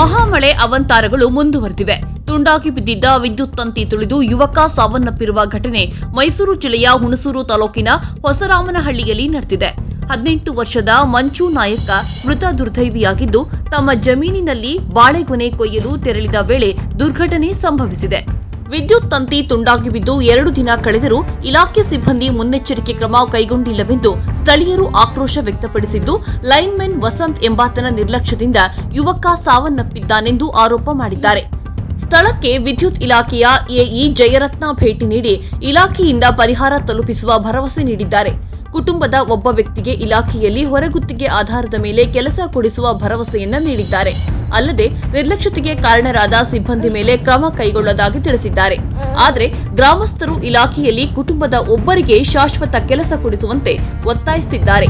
ಮಹಾಮಳೆ ಅವಂತಾರಗಳು ಮುಂದುವರೆದಿವೆ. ತುಂಡಾಗಿ ಬಿದ್ದಿದ್ದ ವಿದ್ಯುತ್ ತಂತಿ ತುಳಿದು ಯುವಕ ಸಾವನ್ನಪ್ಪಿರುವ ಘಟನೆ ಮೈಸೂರು ಜಿಲ್ಲೆಯ ಹುಣಸೂರು ತಾಲೂಕಿನ ಹೊಸರಾಮನಹಳ್ಳಿಯಲ್ಲಿ ನಡೆದಿದೆ. 18 ವರ್ಷದ ಮಂಚು ನಾಯಕ ಮೃತ ದುರ್ದೈವಿಯಾಗಿದ್ದು, ತಮ್ಮ ಜಮೀನಿನಲ್ಲಿ ಬಾಳೆಗೊನೆ ಕೊಯ್ಯಲು ತೆರಳಿದ ವೇಳೆ ದುರ್ಘಟನೆ ಸಂಭವಿಸಿದೆ. ವಿದ್ಯುತ್ ತಂತಿ ತುಂಡಾಗಿ ಬಿದ್ದು 2 ದಿನ ಕಳೆದರೂ ಇಲಾಖೆ ಸಿಬ್ಬಂದಿ ಮುನ್ನೆಚ್ಚರಿಕೆ ಕ್ರಮ ಕೈಗೊಂಡಿಲ್ಲವೆಂದು ಸ್ಥಳೀಯರು ಆಕ್ರೋಶ ವ್ಯಕ್ತಪಡಿಸಿದ್ದು, ಲೈನ್ಮನ್ ವಸಂತ್ ಎಂಬಾತನ ನಿರ್ಲಕ್ಷ್ಯದಿಂದ ಯುವಕ ಸಾವನ್ನಪ್ಪಿದ್ದಾನೆಂದು ಆರೋಪ ಮಾಡಿದ್ದಾರೆ. ಸ್ಥಳಕ್ಕೆ ವಿದ್ಯುತ್ ಇಲಾಖೆಯ ಎಇ ಜಯರತ್ನ ಭೇಟಿ ನೀಡಿ ಇಲಾಖೆಯಿಂದ ಪರಿಹಾರ ತಲುಪಿಸುವ ಭರವಸೆ ನೀಡಿದ್ದಾರೆ. ಕುಟುಂಬದ ಒಬ್ಬ ವ್ಯಕ್ತಿಗೆ ಇಲಾಖೆಯಲ್ಲಿ ಹೊರಗುತ್ತಿಗೆ ಆಧಾರದ ಮೇಲೆ ಕೆಲಸ ಕೊಡಿಸುವ ಭರವಸೆಯನ್ನ ನೀಡಿದ್ದಾರೆ. ಅಲ್ಲದೆ ನಿರ್ಲಕ್ಷ್ಯತೆಗೆ ಕಾರಣರಾದ ಸಿಬ್ಬಂದಿ ಮೇಲೆ ಕ್ರಮ ಕೈಗೊಳ್ಳೋದಾಗಿ ತಿಳಿಸಿದ್ದಾರೆ. ಆದರೆ ಗ್ರಾಮಸ್ಥರು ಇಲಾಖೆಯಲ್ಲಿ ಕುಟುಂಬದ ಒಬ್ಬರಿಗೆ ಶಾಶ್ವತ ಕೆಲಸ ಕೊಡಿಸುವಂತೆ ಒತ್ತಾಯಿಸುತ್ತಿದ್ದಾರೆ.